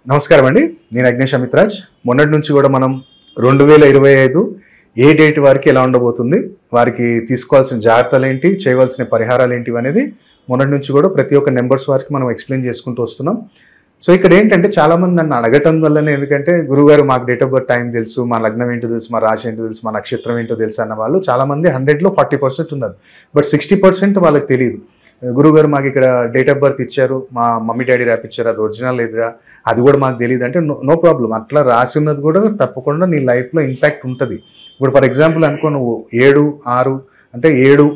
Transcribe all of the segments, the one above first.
నమస్కారం అండి. నేను అగ్నేష్ అమిత్రాజ్. మొన్నటి నుంచి కూడా మనం 2025 ఏ డేట్ వారికి ఎలా ఉండబోతుంది, వారికి తీసుకోవాల్సిన జాగ్రత్తలు ఏంటి, చేయవలసిన పరిహారాలు ఏంటి అనేది మొన్నటి నుంచి కూడా ప్రతి ఒక్క నెంబర్స్ వారికి మనం ఎక్స్ప్లెయిన్ చేసుకుంటూ వస్తున్నాం. సో ఇక్కడ ఏంటంటే చాలామంది నన్ను అడగటం వల్లనే, ఎందుకంటే గురువుగారు మాకు డేట్ ఆఫ్ బర్త్ టైం తెలుసు, మా లగ్నం ఏంటో తెలుసు, మా రాశి ఏంటో తెలుసు, మా నక్షత్రం ఏంటో తెలుసు అన్న వాళ్ళు చాలామంది 100లో 40% ఉన్నారు. బట్ 60% వాళ్ళకి తెలియదు. గురువుగారు మాకు ఇక్కడ డేట్ ఆఫ్ బర్త్ ఇచ్చారు, మా మమ్మీ డాడీ రాపిచ్చారు, అది ఒరిజినల్ లేదా అది కూడా మాకు తెలియదు అంటే నో ప్రాబ్లం. అట్లా రాసి ఉన్నది కూడా తప్పకుండా నీ లైఫ్లో ఇంపాక్ట్ ఉంటుంది. ఇప్పుడు ఫర్ ఎగ్జాంపుల్ అనుకో, నువ్వు 7, 6 అంటే 7,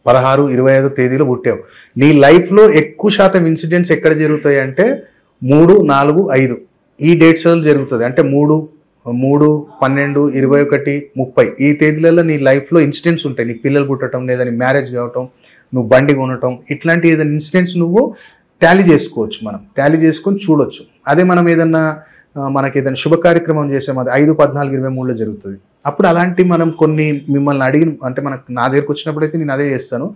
16, 25 తేదీలో పుట్టావు. నీ లైఫ్లో ఎక్కువ శాతం ఇన్సిడెంట్స్ ఎక్కడ జరుగుతాయి అంటే 3, 4, 5 ఈ డేట్స్లో జరుగుతుంది. అంటే 3, 12, 21, 30 ఈ తేదీలలో నీ లైఫ్లో ఇన్సిడెంట్స్ ఉంటాయి. నీ పిల్లలు పుట్టడం, లేదా నీ మ్యారేజ్ కావటం, నువ్వు బండి కొనటం, ఇట్లాంటి ఏదైనా ఇన్సిడెంట్స్ నువ్వు టాలీ చేసుకోవచ్చు. మనం టాలీ చేసుకొని చూడొచ్చు. అదే మనం ఏదన్నా మనకి ఏదైనా శుభ కార్యక్రమం చేసాము, అది 5, 14, 23లో జరుగుతుంది. అప్పుడు అలాంటి మనం కొన్ని మిమ్మల్ని అడిగిన అంటే నా దగ్గరకు వచ్చినప్పుడు అయితే నేను అదే చేస్తాను.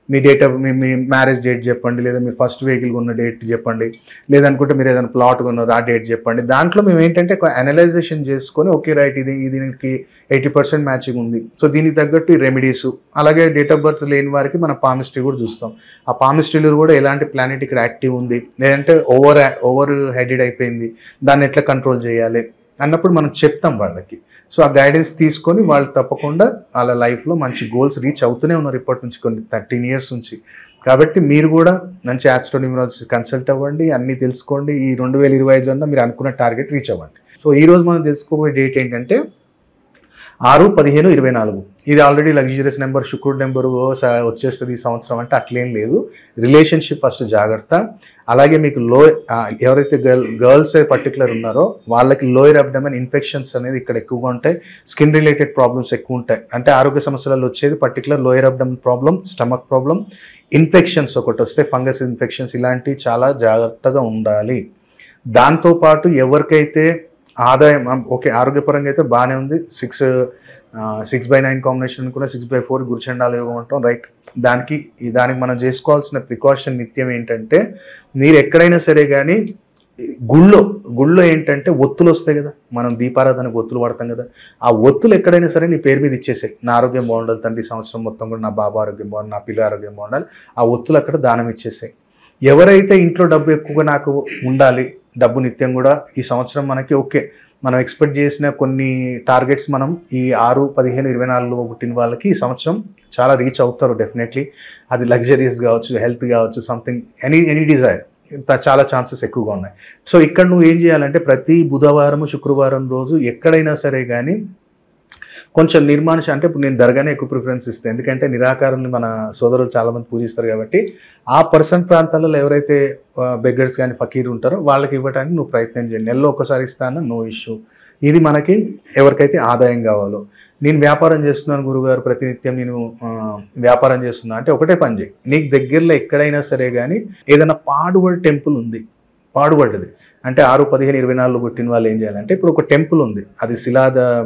మీ డేట్ ఆఫ్ మీ మ్యారేజ్ డేట్ చెప్పండి, లేదా మీరు ఫస్ట్ వెహికల్ కొన్న డేట్ చెప్పండి, లేదనుకుంటే మీరు ఏదైనా ప్లాట్ కొన్నారు ఆ డేట్ చెప్పండి. దాంట్లో మేము ఏంటంటే అనలైజేషన్ చేసుకొని ఓకే రైట్ ఇది దీనికి 80% మ్యాచింగ్ ఉంది, సో దీనికి తగ్గట్టు ఈ రెమెడీస్, అలాగే డేట్ ఆఫ్ బర్త్ లేని వారికి మనం పామిస్ట్రీ కూడా చూస్తాం. ఆ పామిస్ట్రీలో కూడా ఎలాంటి ప్లానెట్ ఇక్కడ యాక్టివ్ ఉంది, లేదంటే ఓవర్ హెడెడ్ అయిపోయింది, దాన్ని ఎట్లా కంట్రోల్ చేయాలి అన్నప్పుడు మనం చెప్తాం వాళ్ళకి. సో ఆ గైడెన్స్ తీసుకొని వాళ్ళు తప్పకుండా వాళ్ళ లైఫ్లో మంచి గోల్స్ రీచ్ అవుతూనే ఉన్నారు ఇప్పటి నుంచి, కొన్ని 13 years నుంచి. కాబట్టి మీరు కూడా మంచి యాస్ట్రో న్యూమరాలజీ కన్సల్ట్ అవ్వండి, అన్నీ తెలుసుకోండి. ఈ 2025లో మీరు అనుకున్న టార్గెట్ రీచ్ అవ్వండి. సో ఈరోజు మనం తెలుసుకోబోయే డేట్ ఏంటంటే 6, 15, 24. ఇది ఆల్రెడీ లగ్జరియస్ నెంబర్, శుక్రుడు నెంబరు వచ్చేస్తుంది ఈ సంవత్సరం అంటే అట్లేం లేదు. రిలేషన్షిప్ ఫస్ట్ జాగ్రత్త. అలాగే మీకు ఎవరైతే గర్ల్స్ పర్టికులర్ ఉన్నారో వాళ్ళకి లోయర్ అబ్డమన్ ఇన్ఫెక్షన్స్ అనేది ఇక్కడ ఎక్కువగా ఉంటాయి. స్కిన్ రిలేటెడ్ ప్రాబ్లమ్స్ ఎక్కువ ఉంటాయి. అంటే ఆరోగ్య సమస్యలలో వచ్చేది particular lower abdomen problem, stomach problem, infections ఒకటి వస్తే ఫంగస్ ఇన్ఫెక్షన్స్, ఇలాంటివి చాలా జాగ్రత్తగా ఉండాలి. దాంతోపాటు ఎవరికైతే ఆదాయం ఓకే ఆరోగ్యపరంగా అయితే బాగానే ఉంది, 6/9 కాంబినేషన్ కూడా 6/4 గురుచండాల యోగం అంటాం రైట్. దానికి మనం చేసుకోవాల్సిన ప్రికాషన్ నిత్యం ఏంటంటే, మీరు ఎక్కడైనా సరే కానీ గుళ్ళో ఏంటంటే ఒత్తులు వస్తాయి కదా, మనం దీపారాధనకు ఒత్తులు వాడతాం కదా, ఆ ఒత్తులు ఎక్కడైనా సరే నీ పేరు మీద ఇచ్చేసాయి. నా ఆరోగ్యం బాగుండాలి తండ్రి, సంవత్సరం మొత్తం కూడా నా బాబా ఆరోగ్యం బాగుండాలి, నా పిల్ల ఆరోగ్యం బాగుండాలి, ఆ ఒత్తులు అక్కడ దానం ఇచ్చేసాయి. ఎవరైతే ఇంట్లో డబ్బు ఎక్కువగా నాకు ఉండాలి, డబ్బు నిత్యం కూడా ఈ సంవత్సరం మనకి ఓకే, మనం ఎక్స్పెక్ట్ చేసిన కొన్ని టార్గెట్స్ మనం ఈ 6, 15, 24లో పుట్టిన వాళ్ళకి ఈ సంవత్సరం చాలా రీచ్ అవుతారు డెఫినెట్లీ. అది లగ్జరీస్ కావచ్చు, హెల్త్ కావచ్చు, సంథింగ్ ఎనీ డిజైర్, చాలా ఛాన్సెస్ ఎక్కువగా ఉన్నాయి. సో ఇక్కడ నువ్వు ఏం చేయాలంటే ప్రతి బుధవారం, శుక్రవారం రోజు ఎక్కడైనా సరే కానీ కొంచెం అంటే ఇప్పుడు నేను దర్గానే ఎక్కువ ప్రిఫరెన్స్ ఇస్తాను, ఎందుకంటే నిరాకారాన్ని మన సోదరులు చాలామంది పూజిస్తారు కాబట్టి ఆ ప్రాంతాలలో ఎవరైతే బెగ్గర్స్ కానీ ఫకీర్ ఉంటారో వాళ్ళకి ఇవ్వడానికి నువ్వు ప్రయత్నం చేయండి. నెలలో ఒకసారి ఇస్తాను, నో ఇష్యూ. ఇది మనకి ఎవరికైతే ఆదాయం కావాలో. నేను వ్యాపారం చేస్తున్నాను గురుగారు, ప్రతినిత్యం నేను వ్యాపారం చేస్తున్నా అంటే ఒకటే పని చేయి. నీకు దగ్గరలో ఎక్కడైనా సరే కానీ ఏదైనా పాడుబడి టెంపుల్ ఉంది, పాడుబడ్డది అంటే 6, 15, 24లో పుట్టిన వాళ్ళు ఏం చేయాలంటే, ఇప్పుడు ఒక టెంపుల్ ఉంది, అది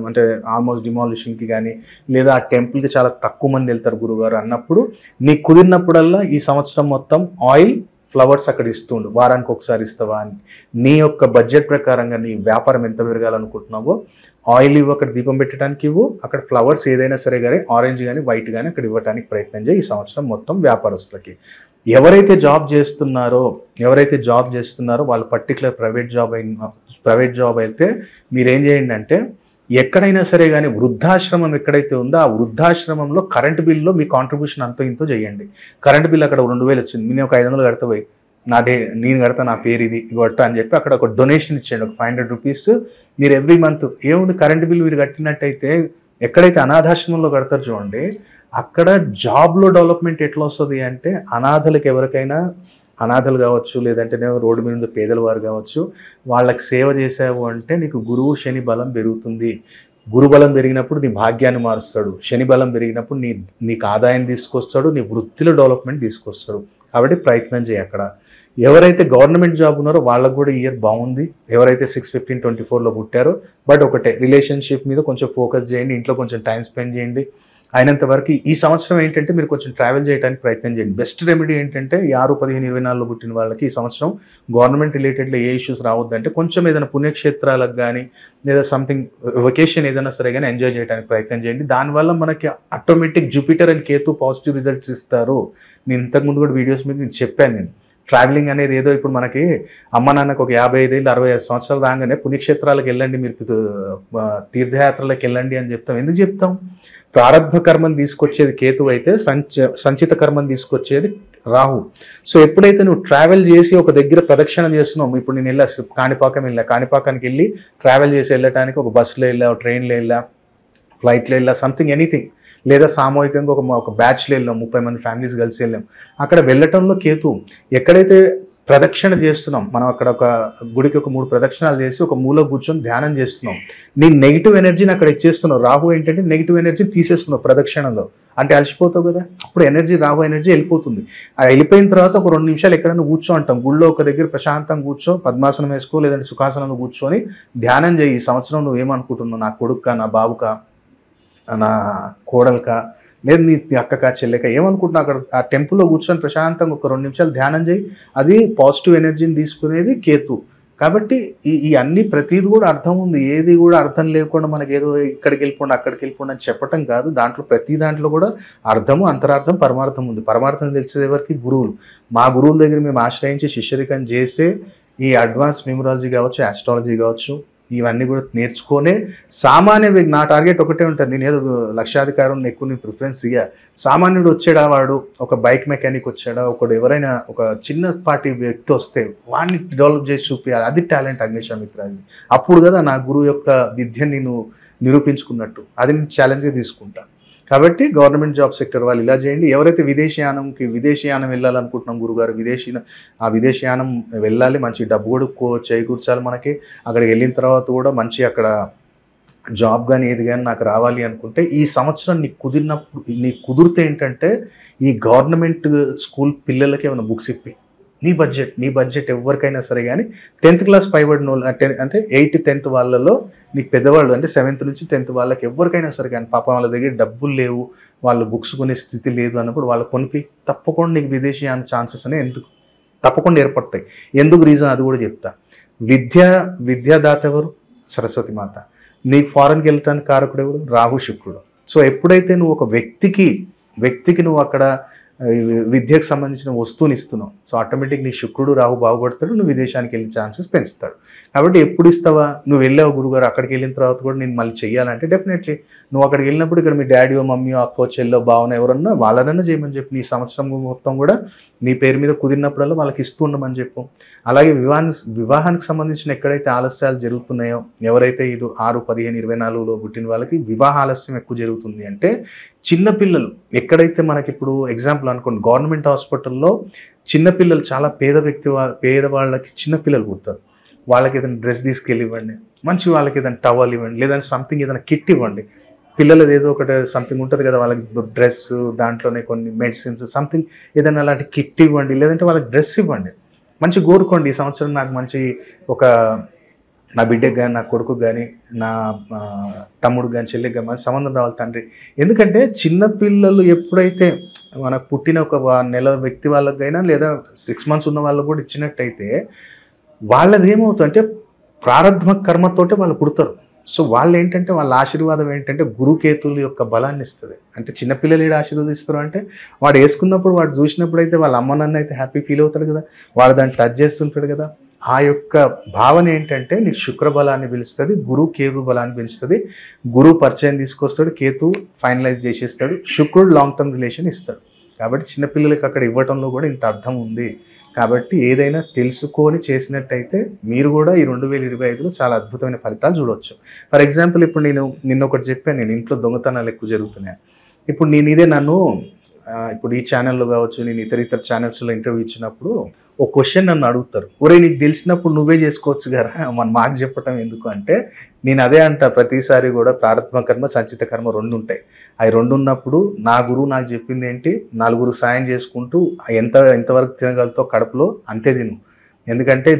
అంటే ఆల్మోస్ట్ డిమాలిషన్కి కానీ, లేదా ఆ టెంపుల్కి చాలా తక్కువ మంది వెళ్తారు గురుగారు అన్నప్పుడు, నీకు కుదిరినప్పుడల్లా ఈ సంవత్సరం మొత్తం ఆయిల్, ఫ్లవర్స్ అక్కడ ఇస్తుండు. వారానికి ఒకసారి ఇస్తావా అని నీ యొక్క బడ్జెట్ ప్రకారంగా నీ వ్యాపారం ఎంత పెరగాలనుకుంటున్నావో ఆయిల్ ఇవ్వు, అక్కడ దీపం పెట్టడానికి ఇవ్వు, అక్కడ ఫ్లవర్స్ ఏదైనా సరే కానీ ఆరెంజ్ కానీ వైట్ కానీ అక్కడ ఇవ్వడానికి ప్రయత్నం చేయి ఈ సంవత్సరం మొత్తం వ్యాపారస్తులకి. ఎవరైతే జాబ్ చేస్తున్నారో వాళ్ళు పర్టికులర్ ప్రైవేట్ జాబ్ అయితే మీరేం చేయండి అంటే, ఎక్కడైనా సరే కానీ వృద్ధాశ్రమం ఎక్కడైతే ఉందో ఆ వృద్ధాశ్రమంలో కరెంట్ బిల్లో మీ కాంట్రిబ్యూషన్ అంతో ఇంతో చేయండి. కరెంట్ బిల్ అక్కడ 2000 వచ్చింది, నేను ఒక 500 కడతా పోయి నేను కడతా, నా పేరు ఇది కొడతా అని చెప్పి అక్కడ ఒక డొనేషన్ ఇచ్చేయండి, ఒక 500 రూపీస్. మీరు ఎవ్రీ మంత్ ఏముంది కరెంట్ బిల్ మీరు కట్టినట్టయితే, ఎక్కడైతే అనాథాశ్రమంలో కడతారు చూడండి, అక్కడ జాబ్లో డెవలప్మెంట్ ఎట్లా వస్తుంది అంటే, అనాథలకు ఎవరికైనా, అనాథలు కావచ్చు, లేదంటే రోడ్డు మీద పేదల వారు కావచ్చు, వాళ్ళకి సేవ చేసావు అంటే నీకు గురువు శని బలం పెరుగుతుంది. గురు బలం పెరిగినప్పుడు నీ భాగ్యాన్ని మారుస్తాడు, శని బలం పెరిగినప్పుడు నీకు ఆదాయం తీసుకొస్తాడు, నీ వృత్తిలో డెవలప్మెంట్ తీసుకొస్తాడు. కాబట్టి ప్రయత్నం చేయి. అక్కడ ఎవరైతే గవర్నమెంట్ జాబ్ ఉన్నారో వాళ్ళకు కూడా ఇయర్ బాగుంది. ఎవరైతే 6/15/24లో పుట్టారో, బట్ ఒకటే రిలేషన్షిప్ మీద కొంచెం ఫోకస్ చేయండి, ఇంట్లో కొంచెం టైం స్పెండ్ చేయండి. అయినంత వరకు ఈ సంవత్సరం ఏంటంటే మీరు కొంచెం ట్రావెల్ చేయడానికి ప్రయత్నం చేయండి. బెస్ట్ రెమెడీ ఏంటంటే ఈ 6, 15, 24లో పుట్టిన వాళ్ళకి ఈ సంవత్సరం గవర్నమెంట్ రిలేటెడ్లో ఏ ఇష్యూస్ రావద్దంటే కొంచెం ఏదైనా పుణ్యక్షేత్రాలకు కానీ లేదా సంథింగ్ వెకేషన్ ఏదైనా సరే కానీ ఎంజాయ్ చేయడానికి ప్రయత్నం చేయండి. దానివల్ల మనకి automatic Jupiter and Ketu positive results ఇస్తారు. నేను ఇంతకుముందు కూడా వీడియోస్ మీద నేను చెప్పాను. నేను ట్రావెలింగ్ అనేది ఏదో ఇప్పుడు మనకి అమ్మ నాన్నకు ఒక 55 ఏళ్ళు 65 సంవత్సరాలు రాగానే పుణ్యక్షేత్రాలకు వెళ్ళండి, మీరు తీర్థయాత్రలకు వెళ్ళండి అని చెప్తాం. ఎందుకు చెప్తాం? ప్రారబ్ధ కర్మను తీసుకొచ్చేది కేతు అయితే సంచిత కర్మను తీసుకొచ్చేది రాహు. సో ఎప్పుడైతే నువ్వు ట్రావెల్ చేసి ఒక దగ్గర ప్రదక్షిణ చేస్తున్నావు, ఇప్పుడు నేను వెళ్ళా కాణిపాకానికి వెళ్ళి ట్రావెల్ చేసి వెళ్ళటానికి ఒక బస్సులో వెళ్ళా, ట్రైన్లో వెళ్ళా, ఫ్లైట్లో వెళ్ళా, సంథింగ్ ఎనీథింగ్, లేదా సామూహికంగా ఒక బ్యాచ్లో వెళ్ళాం, 30 మంది ఫ్యామిలీస్ కలిసి వెళ్ళాం. అక్కడ వెళ్ళటంలో కేతు ఎక్కడైతే ప్రదక్షిణ చేస్తున్నాం, మనం అక్కడ ఒక గుడికి ఒక 3 ప్రదక్షిణాలు చేసి ఒక మూల కూర్చొని ధ్యానం చేస్తున్నాం, నీ నెగిటివ్ ఎనర్జీని అక్కడ ఇచ్చేస్తున్నావు. రాహు ఏంటంటే నెగిటివ్ ఎనర్జీని తీసేస్తున్నావు ప్రదక్షిణలో, అంటే అలసిపోతావు కదా, అప్పుడు ఎనర్జీ రాహు ఎనర్జీ వెళ్ళిపోతుంది. ఆ వెళ్ళిపోయిన తర్వాత ఒక 2 నిమిషాలు ఎక్కడైనా కూర్చో అంటాం, గుళ్ళో ఒక దగ్గర ప్రశాంతంగా కూర్చో, పద్మాసనం వేసుకో, లేదంటే సుఖాసనంలో కూర్చొని ధ్యానం చేయి. ఈ సంవత్సరం నువ్వేమనుకుంటున్నావు, నా కొడుక్క, నా బాబుక, నా కోడలక, లేదు నీ అక్కక, చెల్లెక, ఏమనుకుంటున్నావు అక్కడ ఆ టెంపుల్లో కూర్చొని ప్రశాంతంగా ఒక 2 నిమిషాలు ధ్యానం చేయి. అది పాజిటివ్ ఎనర్జీని తీసుకునేది కేతు. కాబట్టి ఈ అన్ని ప్రతిది కూడా అర్థం ఉంది. ఏది కూడా అర్థం లేకుండా మనకి ఏదో ఇక్కడికి వెళ్ళిపోండి అక్కడికి వెళ్ళిపోండి అని చెప్పటం కాదు. దాంట్లో ప్రతి దాంట్లో కూడా అర్థము, అంతరార్థం, పరమార్థం ఉంది. పరమార్థం తెలిసేది ఎవరికి? గురువులు. మా గురువుల దగ్గర మేము ఆశ్రయించి శిష్యరికం చేసే ఈ అడ్వాన్స్ న్యూమరాలజీ కావచ్చు, ఆస్ట్రాలజీ కావచ్చు, ఇవన్నీ కూడా నేర్చుకునే సామాన్య నా టార్గెట్ ఒకటే ఉంటుంది. నేను ఏదో లక్షాధికారం ఎక్కువ నేను ప్రిఫరెన్స్ ఇయ్యా. సామాన్యుడు వచ్చాడా, వాడు ఒక బైక్ మెకానిక్ వచ్చాడా, ఒకడు ఎవరైనా ఒక చిన్నపాటి వ్యక్తి వస్తే వాడిని డెవలప్ చేసి చూపించాలి. అది టాలెంట్ అగ్నిశామిత్రాది. అప్పుడు కదా నా గురువు యొక్క విద్యను నేను నిరూపించుకున్నట్టు. అది నేను ఛాలెంజ్గా తీసుకుంటాను. కాబట్టి గవర్నమెంట్ జాబ్ సెక్టర్ వాళ్ళు ఇలా చేయండి. ఎవరైతే విదేశీయానం వెళ్ళాలనుకుంటున్నాం, గురుగారు విదేశీయానం వెళ్ళాలి, మంచి డబ్బు కూడా చేకూర్చాలి మనకి, అక్కడికి వెళ్ళిన తర్వాత కూడా మంచి అక్కడ జాబ్ కానీ ఏది కానీ నాకు రావాలి అనుకుంటే ఈ సంవత్సరం నీకు కుదిరితే ఏంటంటే ఈ గవర్నమెంట్ స్కూల్ పిల్లలకి ఏమైనా బుక్స్ ఇప్పి నీ బడ్జెట్ ఎవరికైనా సరే కానీ 10th క్లాస్ పైబడిన వాళ్ళు అంటే 8th 10th వాళ్ళలో నీకు పెద్దవాళ్ళు అంటే 7th నుంచి 10th వాళ్ళకి ఎవరికైనా సరే కానీ పాపం వాళ్ళ దగ్గర డబ్బులు లేవు, వాళ్ళు బుక్స్ కొనే స్థితి లేదు అన్నప్పుడు వాళ్ళు కొనిపి తప్పకుండా నీకు విదేశీయాన ఛాన్సెస్ అనేవి తప్పకుండా ఏర్పడతాయి. ఎందుకు రీజన్ అది కూడా చెప్తా. విద్యాదాత ఎవరు? సరస్వతి మాత. నీకు ఫారెన్కి వెళ్ళటానికి కారకుడు ఎవరు? రాహు శుక్రుడు. సో ఎప్పుడైతే నువ్వు ఒక వ్యక్తికి నువ్వు అక్కడ విద్యకు సంబంధించిన వస్తువుని ఇస్తున్నావు, సో ఆటోమేటిక్ నీ శుక్రుడు రాహు బాగుపడతాడు, నువ్వు విదేశానికి వెళ్ళే ఛాన్సెస్ పెంచుతాడు. కాబట్టి ఎప్పుడు ఇస్తావా? నువ్వు వెళ్ళావు గురుగారు, అక్కడికి వెళ్ళిన తర్వాత కూడా నేను మళ్ళీ చెయ్యాలంటే డెఫినెట్లీ నువ్వు అక్కడికి వెళ్ళినప్పుడు ఇక్కడ మీ డాడీయో మమ్మీయో అక్కో చెల్లో బావనో ఎవరన్నా వాళ్ళనన్నా చేయమని చెప్పి నీ సంవత్సరం మొత్తం కూడా నీ పేరు మీద కుదిరినప్పుడల్లా వాళ్ళకి ఇస్తూ ఉండమని చెప్పు. అలాగే వివాహానికి సంబంధించిన ఎక్కడైతే ఆలస్యాలు జరుగుతున్నాయో, ఎవరైతే 6, 15, 24లో పుట్టిన వాళ్ళకి వివాహ ఆలస్యం ఎక్కువ జరుగుతుంది అంటే చిన్నపిల్లలు ఎక్కడైతే మనకి ఇప్పుడు ఎగ్జాంపుల్ అనుకోండి, గవర్నమెంట్ హాస్పిటల్లో చిన్నపిల్లలు చాలా పేదవాళ్ళకి చిన్నపిల్లలు పుడతారు. వాళ్ళకి ఏదైనా డ్రెస్ తీసుకెళ్ళి ఇవ్వండి, మంచి వాళ్ళకి ఏదైనా టవల్ ఇవ్వండి, లేదంటే సంథింగ్ ఏదైనా కిట్ ఇవ్వండి. పిల్లలది ఏదో ఒకటి సంథింగ్ ఉంటుంది కదా, వాళ్ళకి డ్రెస్, దాంట్లోనే కొన్ని మెడిసిన్స్ సంథింగ్ ఏదైనా అలాంటి కిట్ ఇవ్వండి, లేదంటే వాళ్ళకి డ్రెస్ ఇవ్వండి. మంచి కోరుకోండి ఈ సంవత్సరం నాకు మంచి నా బిడ్డకు కానీ, నా కొడుకు కానీ, నా తమ్ముడు కానీ, చెల్లికి కానీ మంచి సంబంధం రావాలి తండ్రి. ఎందుకంటే చిన్నపిల్లలు ఎప్పుడైతే మనకు పుట్టిన ఒక నెల వ్యక్తి వాళ్ళకైనా లేదా 6 months ఉన్న వాళ్ళకు కూడా ఇచ్చినట్టయితే వాళ్ళది ఏమవుతుందంటే ప్రారబ్ధ కర్మతోటే వాళ్ళు పుడతారు. సో వాళ్ళు ఏంటంటే వాళ్ళ ఆశీర్వాదం ఏంటంటే గురుకేతుల యొక్క బలాన్ని ఇస్తుంది. అంటే చిన్నపిల్లలు ఏడు ఆశీర్వదిస్తారు అంటే వాడు వేసుకున్నప్పుడు వాడు చూసినప్పుడు అయితే వాళ్ళ అమ్మ నాన్న అయితే హ్యాపీ ఫీల్ అవుతాడు కదా, వాడు దాన్ని టచ్ చేస్తుంటాడు కదా. ఆ యొక్క భావన ఏంటంటే నీకు శుక్ర బలాన్ని పిలుస్తుంది, గురు కేతు బలాన్ని పెంచుతుంది. గురువు పరిచయం తీసుకొస్తాడు, కేతు ఫైనలైజ్ చేసేస్తాడు, శుక్రుడు లాంగ్ టర్మ్ రిలేషన్ ఇస్తాడు. కాబట్టి చిన్నపిల్లలకి అక్కడ ఇవ్వటంలో కూడా ఇంత అర్థం ఉంది. కాబట్టి ఏదైనా తెలుసుకొని చేసినట్టయితే మీరు కూడా ఈ 2025లో చాలా అద్భుతమైన ఫలితాలు చూడవచ్చు. ఫర్ ఎగ్జాంపుల్ ఇప్పుడు నిన్న ఒకటి చెప్పాను, నేను ఇంట్లో దొంగతనాలు ఎక్కువ జరుగుతున్నాయి. ఇప్పుడు నన్ను ఇప్పుడు ఈ ఛానల్లో కావచ్చు, నేను ఇతర ఛానల్స్లో ఇంటర్వ్యూ ఇచ్చినప్పుడు ఒక క్వశ్చన్ నన్ను అడుగుతారు, ఒరే నీకు తెలిసినప్పుడు నువ్వే చేసుకోవచ్చు కదా, మాకు చెప్పటం ఎందుకు అంటే నేను అదే అంటా ప్రతిసారి కూడా ప్రారబ్ధ కర్మ సంచిత కర్మ 2 ఉంటాయి. అవి 2 ఉన్నప్పుడు నా గురువు నాకు చెప్పింది ఏంటి, 4 సాయం చేసుకుంటూ ఎంతవరకు తినగలుగుతావు కడుపులో అంతే తిను. ఎందుకంటే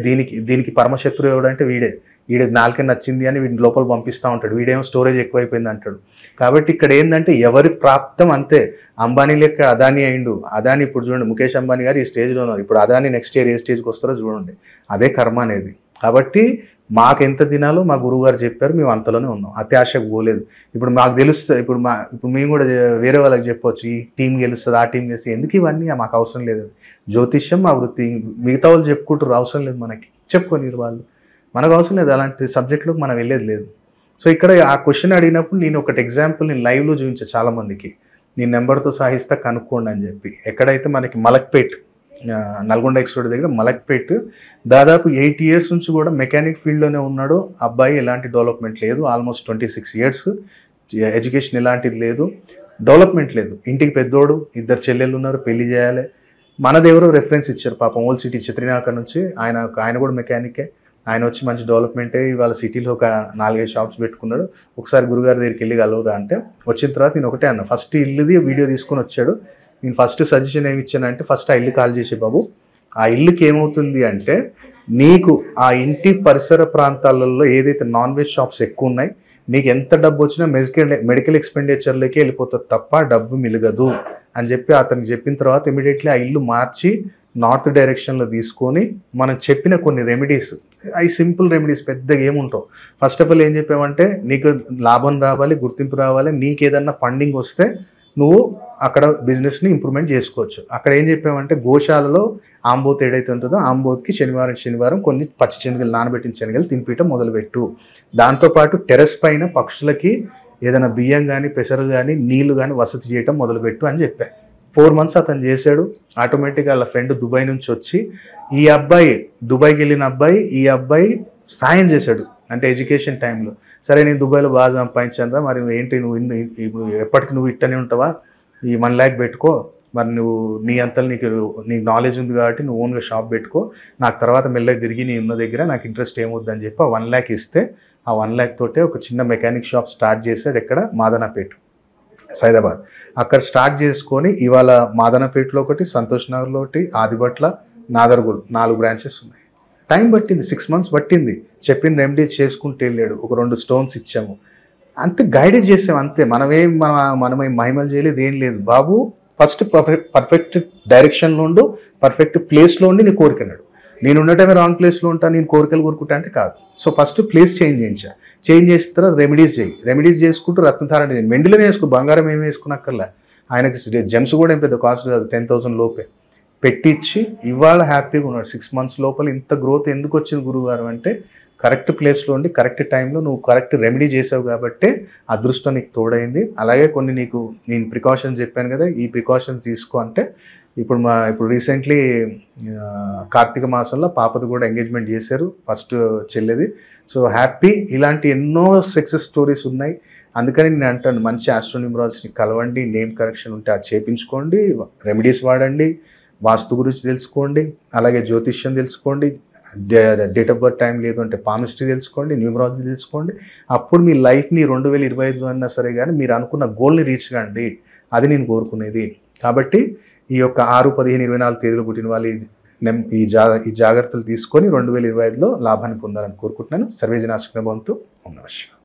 దీనికి పరమశత్రువు ఎవడంటే వీడే. వీడి నాలుకే నచ్చింది అని వీడిని లోపల పంపిస్తూ ఉంటాడు, వీడేమో స్టోరేజ్ ఎక్కువైపోయింది అంటాడు. కాబట్టి ఇక్కడ ఏంటంటే ఎవరి ప్రాప్తం అంతే. అంబానీ లెక్క అదానీ అయిండు. అదానీ ఇప్పుడు చూడండి, ముఖేష్ అంబానీ గారు ఈ స్టేజ్లో ఉన్నారు. ఇప్పుడు అదానీ నెక్స్ట్ ఇయర్ ఏ స్టేజ్కి వస్తారో చూడండి. అదే కర్మ అనేది. కాబట్టి మాకు ఎంత తినాలో మా గురువుగారు చెప్పారు, మేము అంతలోనే ఉన్నాం, అత్యాశకు పోలేదు. ఇప్పుడు మాకు తెలుస్తుంది, ఇప్పుడు మేము కూడా వేరే వాళ్ళకి చెప్పవచ్చు, ఈ టీం గెలుస్తుంది, ఆ టీం గెలుస్తుంది, ఎందుకు ఇవన్నీ మాకు అవసరం లేదు. జ్యోతిష్యం మా వృత్తి, మిగతా వాళ్ళు చెప్పుకుంటారు, అవసరం లేదు మనకి, చెప్పుకోనిరు వాళ్ళు, మనకు అవసరం లేదు, అలాంటి సబ్జెక్టులోకి మనం వెళ్ళేది లేదు. సో ఇక్కడ ఆ క్వశ్చన్ అడిగినప్పుడు నేను ఒకటి ఎగ్జాంపుల్ నేను లైవ్లో చూపించాను చాలామందికి, నేను నెంబర్తో సాహిస్తా కనుక్కోండి అని చెప్పి. ఎక్కడైతే మనకి మలక్పేట్, నల్గొండ ఎక్స్పోర్ట్ దగ్గర మలక్పేట్, దాదాపు 8 years నుంచి కూడా మెకానిక్ ఫీల్డ్లోనే ఉన్నాడు అబ్బాయి. ఎలాంటి డెవలప్మెంట్ లేదు, ఆల్మోస్ట్ 26 years, ఎడ్యుకేషన్ ఎలాంటిది లేదు, డెవలప్మెంట్ లేదు. ఇంటికి పెద్దోడు, 2 చెల్లెళ్ళు ఉన్నారు, పెళ్లి చేయాలి. మనదెవరో రెఫరెన్స్ ఇచ్చారు పాపం, ఓల్డ్ సిటీ చిత్రినాక నుంచి, ఆయన కూడా మెకానికే. ఆయన వచ్చి మంచి డెవలప్మెంటే, ఇవాళ సిటీలో ఒక 4-5 షాప్స్ పెట్టుకున్నాడు. ఒకసారి గురుగారి దగ్గరికి వెళ్ళి కలవరా అంటే, వచ్చిన తర్వాత నేను ఒకటే అన్న, ఫస్ట్ ఇల్లుది వీడియో తీసుకొని వచ్చాడు. నేను ఫస్ట్ సజెషన్ ఏమి ఇచ్చానంటే, ఫస్ట్ ఆ ఇల్లు కాల్ చేసే బాబు. ఆ ఇల్లుకి ఏమవుతుంది అంటే, నీకు ఆ ఇంటి పరిసర ప్రాంతాలలో ఏదైతే నాన్ వెజ్ షాప్స్ ఎక్కువ ఉన్నాయి, నీకు ఎంత డబ్బు వచ్చినా మెడికల్ ఎక్స్పెండిచర్లకే వెళ్ళిపోతుంది తప్ప డబ్బు మిలగదు అని చెప్పి అతనికి చెప్పిన తర్వాత ఇమీడియట్లీ ఆ ఇల్లు మార్చి నార్త్ డైరెక్షన్లో తీసుకొని మనం చెప్పిన కొన్ని రెమెడీస్, అవి సింపుల్ రెమెడీస్, పెద్దగా ఏముంటావు. ఫస్ట్ ఆఫ్ ఆల్ ఏం చెప్పామంటే, నీకు లాభం రావాలి, గుర్తింపు రావాలి, నీకు ఏదన్నా ఫండింగ్ వస్తే నువ్వు అక్కడ బిజినెస్ని ఇంప్రూవ్మెంట్ చేసుకోవచ్చు. అక్కడ ఏం చెప్పామంటే, గోశాలలో ఆంబోత్ ఏదైతే ఉంటుందో ఆంబోత్కి శనివారం కొన్ని పచ్చి శనగలు, నానబెట్టిన శనగలు తినిపించడం మొదలుపెట్టు. దాంతోపాటు టెర్రస్ పైన పక్షులకి ఏదైనా బియ్యం కానీ పెసరు కానీ నీళ్లు కానీ వసతి చేయటం మొదలుపెట్టు అని చెప్పా. 4 months అతను చేశాడు. ఆటోమేటిక్గా వాళ్ళ ఫ్రెండ్ దుబాయ్ నుంచి వచ్చి, ఈ అబ్బాయి దుబాయ్కి వెళ్ళిన అబ్బాయి, ఈ అబ్బాయి సాయం చేశాడు, అంటే ఎడ్యుకేషన్ టైంలో. సరే నేను దుబాయ్లో బాగా సంపాదించాను రా, మరి ఏంటి నువ్వు ఇప్పుడు ఎప్పటికి నువ్వు ఇట్టనే ఉంటావా, ఈ 1 lakh పెట్టుకో, మరి నువ్వు నీ అంతలు నీకు నాలెడ్జ్ ఉంది కాబట్టి నువ్వు ఓన్గా షాప్ పెట్టుకో, నాకు తర్వాత మెల్లగా తిరిగి నీ ఉన్న దగ్గర నాకు ఇంట్రెస్ట్ ఏమొద్దని చెప్పి ఆ 1 lakh ఇస్తే, ఆ 1 lakh తోటే ఒక చిన్న మెకానిక్ షాప్ స్టార్ట్ చేశాడు. ఎక్కడ? మాదనపేట, సైదాబాద్. అక్కడ స్టార్ట్ చేసుకొని ఇవాళ మాదనపేటలో ఒకటి, సంతోష్ నగర్లో ఒకటి, ఆదిబట్ల, నాదర్గూల్ 4 branches ఉన్నాయి. టైం పట్టింది, 6 months పట్టింది. చెప్పిన రెమెడీస్ చేసుకుంటూ వెళ్ళాడు. ఒక 2 stones ఇచ్చాము, అంతే గైడెడ్ చేసాం అంతే. మనమేం మహిమలు చేయలేదు, ఏం లేదు బాబు. ఫస్ట్ పర్ఫెక్ట్ డైరెక్షన్లో ఉండు, పర్ఫెక్ట్ ప్లేస్లో ఉండి నీ కోరికన్నాడు. నేను ఉండటమే రాంగ్ ప్లేస్లో ఉంటాను, నేను కోరికలు కోరుకుంటా అంటే కాదు. సో ఫస్ట్ ప్లేస్ చేంజ్ చేసిన తర్వాత రెమెడీస్ చేసుకుంటూ రత్నధారణ చేయండి. మెండిలోనే వేసుకో, బంగారం ఏమి వేసుకున్నక్కర్లా. ఆయనకి జెమ్స్ కూడా ఏం పెద్ద కాస్ట్ కాదు, 10,000 లోపే పెట్టించి ఇవాళ హ్యాపీగా ఉన్నాడు. 6 months లోపల ఇంత గ్రోత్ ఎందుకు వచ్చింది గురువుగారు అంటే, కరెక్ట్ ప్లేస్లో ఉండి కరెక్ట్ టైంలో నువ్వు కరెక్ట్ రెమెడీ చేసావు కాబట్టి అదృష్టం నీకు తోడైంది. అలాగే కొన్ని నేను ప్రికాషన్స్ చెప్పాను కదా, ఈ ప్రికాషన్స్ తీసుకో అంటే, ఇప్పుడు రీసెంట్లీ కార్తీక మాసంలో పాపది కూడా ఎంగేజ్మెంట్ చేశారు, ఫస్ట్ చెల్లెది. So happy. ఇలాంటి ఎన్నో సక్సెస్ స్టోరీస్ ఉన్నాయి. అందుకని నేను అంటాను, మంచి ఆస్ట్రోన్యూమరాలజీని కలవండి, నేమ్ కరెక్షన్ ఉంటే అది చేయించుకోండి, రెమెడీస్ వాడండి, వాస్తు గురించి తెలుసుకోండి, అలాగే జ్యోతిష్యం తెలుసుకోండి, డేట్ ఆఫ్ బర్త్ టైం లేదు అంటే పామిస్ట్రీ తెలుసుకోండి, న్యూమరాలజీ తెలుసుకోండి. అప్పుడు మీ లైఫ్ని 2025 అన్నా సరే కానీ మీరు అనుకున్న గోల్ని రీచ్ కాండి. అది నేను కోరుకునేది. కాబట్టి ఈ యొక్క 6, 15, 24 తేదీలు పుట్టిన వాళ్ళు ఈ జాగ్రత్తలు తీసుకొని 2025లో లాభాన్ని పొందాలని కోరుకుంటున్నాను. సర్వేజన సుఖినో భవంతు. ఓం నమః శివాయ.